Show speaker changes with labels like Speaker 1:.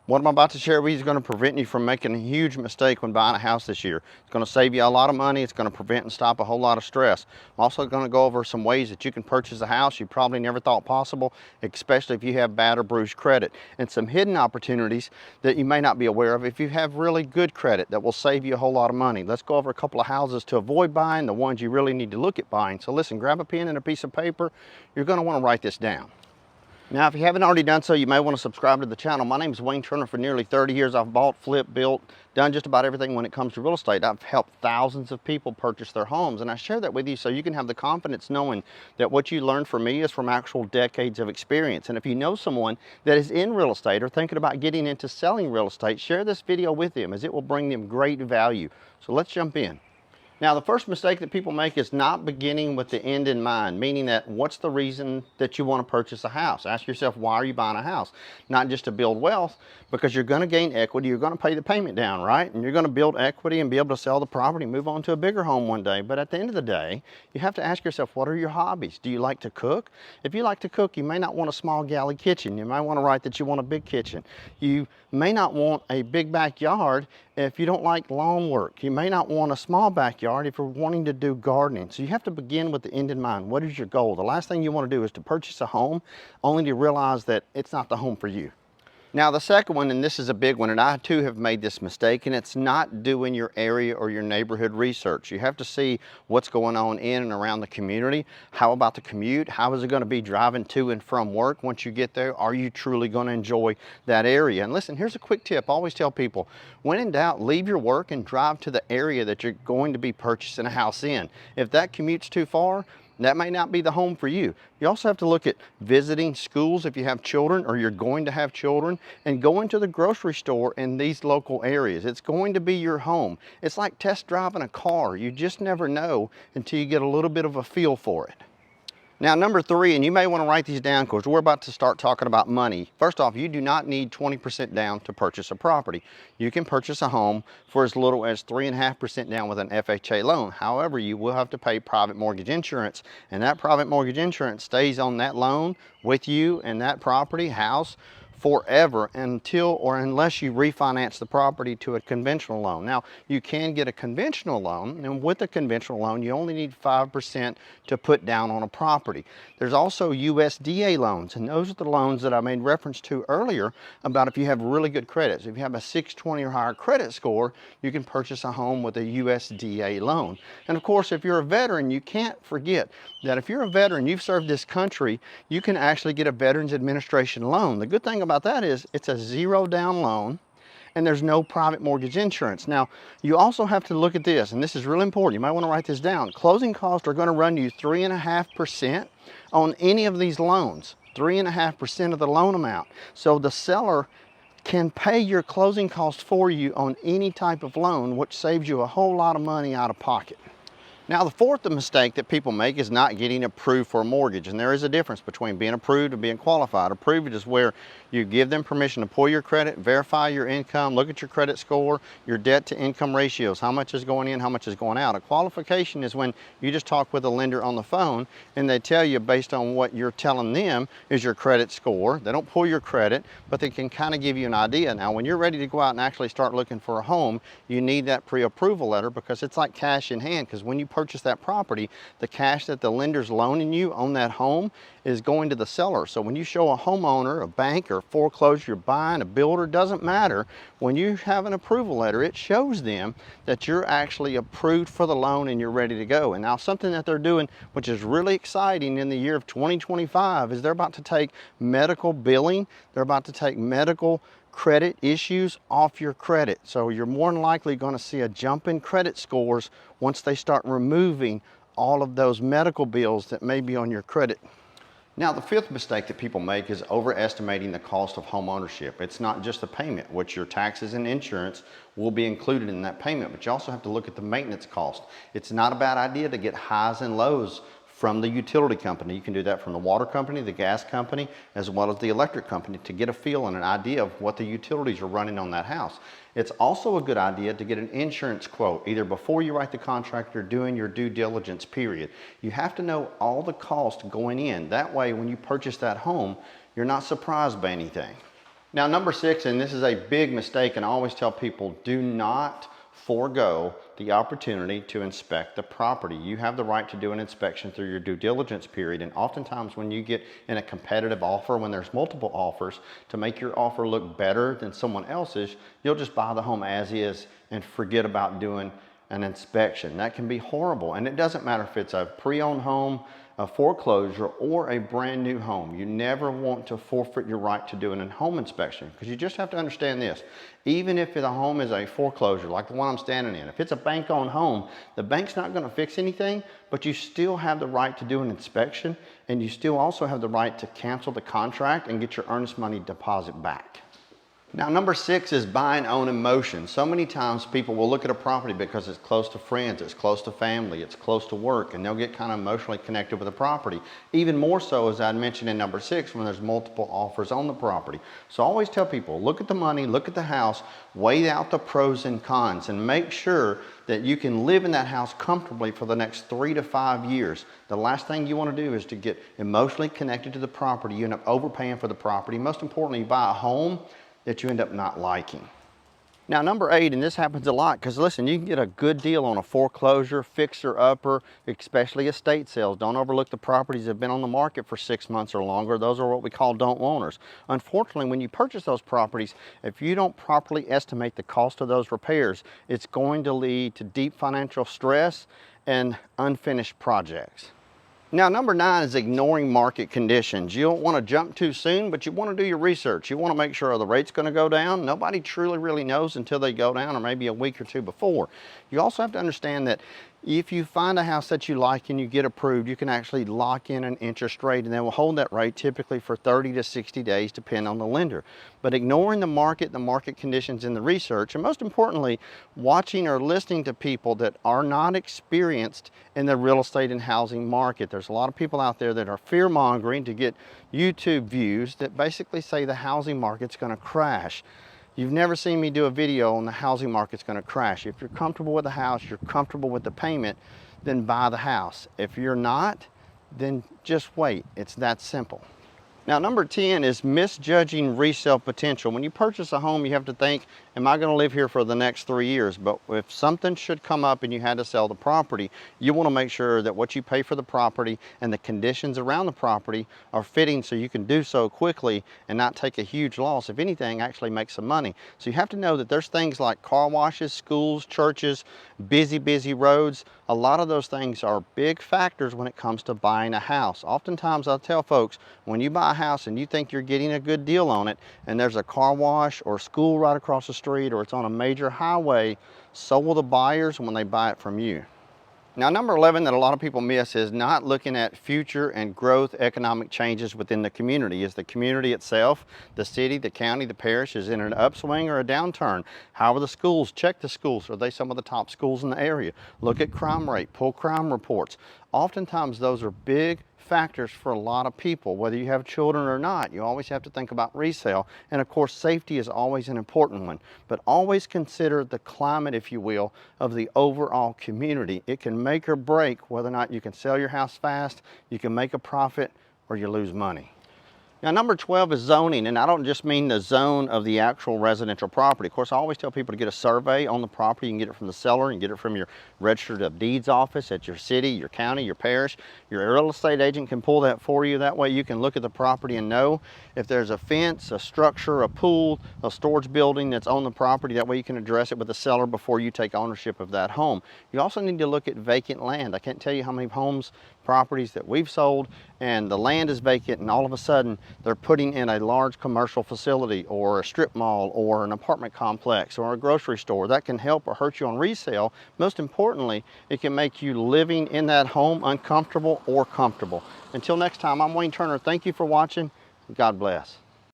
Speaker 1: What I'm about to share with you is going to prevent you from making a huge mistake when buying a house this year. It's going to save you a lot of money. It's going to prevent and stop a whole lot of stress. I'm also going to go over some ways that you can purchase a house you probably never thought possible, especially if you have bad or bruised credit, and some hidden opportunities that you may not be aware of if you have really good credit that will save you a whole lot of money. Let's go over a couple of houses to avoid buying, the ones you really need to look at buying. So listen, grab a pen and a piece of paper. You're going to want to write this down. Now, if you haven't already done so, you may want to subscribe to the channel. My name is Wayne Turner. For nearly 30 years, I've bought, flipped, built, done just about everything when it comes to real estate. I've helped thousands of people purchase their homes, and I share that with you so you can have the confidence knowing that what you learned from me is from actual decades of experience. And if you know someone that is in real estate or thinking about getting into selling real estate, share this video with them as it will bring them great value. So let's jump in. Now, the first mistake that people make is not beginning with the end in mind, meaning that what's the reason that you want to purchase a house? Ask yourself, why are you buying a house? Not just to build wealth, because you're going to gain equity, you're going to pay the payment down, right? And you're going to build equity and be able to sell the property, move on to a bigger home one day. But at the end of the day, you have to ask yourself, what are your hobbies? Do you like to cook? If you like to cook, you may not want a small galley kitchen. You might want to write that you want a big kitchen. You may not want a big backyard if you don't like lawn work. You may not want a small backyard if you're wanting to do gardening. So you have to begin with the end in mind. What is your goal? The last thing you want to do is to purchase a home only to realize that it's not the home for you. Now, the second one, and this is a big one, and I too have made this mistake, and it's not doing your area or your neighborhood research. You have to see what's going on in and around the community. How about the commute? How is it going to be driving to and from work once you get there? Are you truly going to enjoy that area? And listen, here's a quick tip. I always tell people, when in doubt, leave your work and drive to the area that you're going to be purchasing a house in. If that commute's too far, that may not be the home for you. You also have to look at visiting schools if you have children or you're going to have children, and going to the grocery store in these local areas. It's going to be your home. It's like test driving a car. You just never know until you get a little bit of a feel for it. Now, number three, and you may want to write these down because we're about to start talking about money. First off, you do not need 20% down to purchase a property. You can purchase a home for as little as 3.5% down with an FHA loan. However, you will have to pay private mortgage insurance, and that private mortgage insurance stays on that loan with you and that property, house, forever until or unless you refinance the property to a conventional loan. Now, you can get a conventional loan, and with a conventional loan, you only need 5% to put down on a property. There's also USDA loans, and those are the loans that I made reference to earlier about if you have really good credit. So if you have a 620 or higher credit score, you can purchase a home with a USDA loan. And of course, if you're a veteran, you can't forget that if you're a veteran, you've served this country, you can actually get a Veterans Administration loan. The good thing about that is it's a zero down loan and there's no private mortgage insurance. Now, you also have to look at this, and this is really important. You might want to write this down. Closing costs are going to run you 3.5% on any of these loans, 3.5% of the loan amount. So the seller can pay your closing costs for you on any type of loan, which saves you a whole lot of money out of pocket. Now, the fourth mistake that people make is not getting approved for a mortgage. And there is a difference between being approved and being qualified. Approved is where you give them permission to pull your credit, verify your income, look at your credit score, your debt to income ratios, how much is going in, how much is going out. A qualification is when you just talk with a lender on the phone and they tell you based on what you're telling them is your credit score. They don't pull your credit, but they can kind of give you an idea. Now, when you're ready to go out and actually start looking for a home, you need that pre-approval letter because it's like cash in hand, because when you purchase that property, the cash that the lender's loaning you on that home is going to the seller. So when you show a homeowner, a bank, or foreclosure you're buying, a builder, doesn't matter, when you have an approval letter, it shows them that you're actually approved for the loan and you're ready to go. And now something that they're doing, which is really exciting in the year of 2025, is they're about to take medical billing, they're about to take medical credit issues off your credit. So you're more than likely going to see a jump in credit scores once they start removing all of those medical bills that may be on your credit. Now, the fifth mistake that people make is overestimating the cost of home ownership. It's not just the payment, which your taxes and insurance will be included in that payment, but you also have to look at the maintenance cost. It's not a bad idea to get highs and lows from the utility company. You can do that from the water company, the gas company, as well as the electric company to get a feel and an idea of what the utilities are running on that house. It's also a good idea to get an insurance quote, either before you write the contract or during your due diligence period. You have to know all the costs going in. That way, when you purchase that home, you're not surprised by anything. Now, number 6, and this is a big mistake, and I always tell people, do not forego the opportunity to inspect the property. You have the right to do an inspection through your due diligence period, and oftentimes when you get in a competitive offer, when there's multiple offers, to make your offer look better than someone else's, you'll just buy the home as is and forget about doing an inspection. That can be horrible, and it doesn't matter if it's a pre-owned home, a foreclosure, or a brand new home. You never want to forfeit your right to do a home inspection, because you just have to understand this. Even if the home is a foreclosure, like the one I'm standing in, if it's a bank-owned home, the bank's not going to fix anything, but you still have the right to do an inspection, and you still also have the right to cancel the contract and get your earnest money deposit back. Now, number 6 is buying on emotion. So many times people will look at a property because it's close to friends, it's close to family, it's close to work, and they'll get kind of emotionally connected with the property. Even more so, as I mentioned in number 6, when there's multiple offers on the property. So I always tell people, look at the money, look at the house, weigh out the pros and cons, and make sure that you can live in that house comfortably for the next 3 to 5 years. The last thing you want to do is to get emotionally connected to the property. You end up overpaying for the property. Most importantly, you buy a home that you end up not liking. Now, number 8, and this happens a lot, because listen, you can get a good deal on a foreclosure, fixer-upper, especially estate sales. Don't overlook the properties that have been on the market for 6 months or longer. Those are what we call don't-wanters. Unfortunately, when you purchase those properties, if you don't properly estimate the cost of those repairs, it's going to lead to deep financial stress and unfinished projects. Now, number 9 is ignoring market conditions. You don't want to jump too soon, but you want to do your research. You want to make sure, are the rates going to go down? Nobody truly really knows until they go down, or maybe a week or two before. You also have to understand that if you find a house that you like and you get approved, you can actually lock in an interest rate, and they will hold that rate typically for 30 to 60 days, depending on the lender. But ignoring the market conditions in the research, and most importantly, watching or listening to people that are not experienced in the real estate and housing market. There's a lot of people out there that are fear-mongering to get YouTube views that basically say the housing market's going to crash. You've never seen me do a video on the housing market's going to crash. If you're comfortable with the house, you're comfortable with the payment, then buy the house. If you're not, then just wait. It's that simple. Now, number 10 is misjudging resale potential. When you purchase a home, you have to think, am I going to live here for the next 3 years? But if something should come up and you had to sell the property, you want to make sure that what you pay for the property and the conditions around the property are fitting, so you can do so quickly and not take a huge loss. If anything, actually make some money. So you have to know that there's things like car washes, schools, churches, busy roads. A lot of those things are big factors when it comes to buying a house. Oftentimes, I'll tell folks, when you buy a house and you think you're getting a good deal on it, and there's a car wash or school right across the street, or it's on a major highway, so will the buyers when they buy it from you. Now, number 11 that a lot of people miss is not looking at future and growth economic changes within the community. Is the community itself, the city, the county, the parish, is in an upswing or a downturn? How are the schools? Check the schools. Are they some of the top schools in the area? Look at crime rate, pull crime reports. Oftentimes those are big factors for a lot of people. Whether you have children or not, you always have to think about resale. And of course, safety is always an important one. But always consider the climate, if you will, of the overall community. It can make or break whether or not you can sell your house fast, you can make a profit, or you lose money. Now, number 12 is zoning, and I don't just mean the zone of the actual residential property. Of course, I always tell people to get a survey on the property. You can get it from the seller, you can get it from your registered of deeds office at your city, your county, your parish. Your real estate agent can pull that for you. That way you can look at the property and know if there's a fence, a structure, a pool, a storage building that's on the property. That way you can address it with the seller before you take ownership of that home. You also need to look at vacant land. I can't tell you how many homes, properties that we've sold, and the land is vacant, and all of a sudden they're putting in a large commercial facility or a strip mall or an apartment complex or a grocery store. That can help or hurt you on resale. Most importantly, it can make you living in that home uncomfortable or comfortable. Until next time, I'm Wayne Turner. Thank you for watching. God bless.